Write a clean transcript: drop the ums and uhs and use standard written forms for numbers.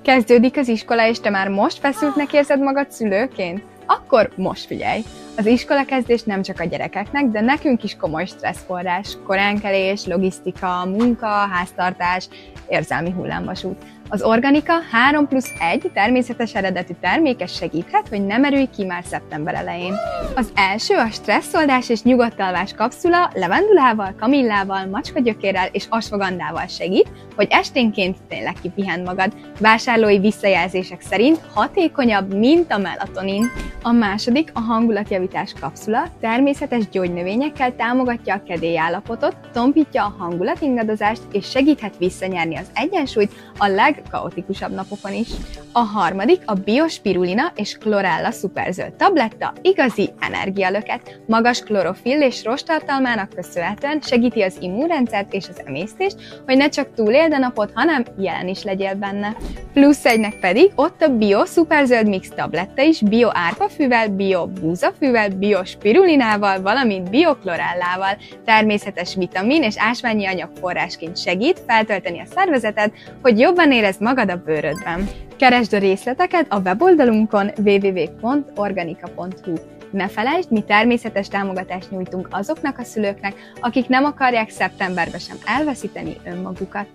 Kezdődik az iskola, és te már most feszültnek érzed magad szülőként? Akkor most figyelj! Az iskolakezdés nem csak a gyerekeknek, de nekünk is komoly stresszforrás. Koránkelés, logisztika, munka, háztartás, érzelmi hullámvasút. Az Organika 3+1 természetes eredetű termékes segíthet, hogy ne merülj ki már szeptember elején. Az első a stresszoldás és nyugodt alvás kapszula levendulával, kamillával, macskagyökérrel és asfagandával segít, hogy esténként tényleg kipihend magad. Vásárlói visszajelzések szerint hatékonyabb, mint a melatonin. A második a hangulatjavítás kapszula természetes gyógynövényekkel támogatja a kedélyállapotot, tompítja a hangulatingadozást és segíthet visszanyerni az egyensúlyt a legkaotikusabb napokon is. A harmadik a biospirulina és chlorella szuperzöld tabletta igazi energialöket. Magas klorofill és rosttartalmának köszönhetően segíti az immunrendszert és az emésztést, hogy ne csak túléld a napot, hanem jelen is legyél benne. Plusz egynek pedig ott a bio szuperzöld mix tabletta is bio árpafűvel, bio búzafűvel, bio spirulinával, valamint bio chlorellával. Természetes vitamin és ásványi anyag forrásként segít feltölteni a szervezeted, hogy jobban érezd magad a bőrödben. Keresd a részleteket a weboldalunkon www.organika.hu. Ne felejtsd, mi természetes támogatást nyújtunk azoknak a szülőknek, akik nem akarják szeptemberben sem elveszíteni önmagukat.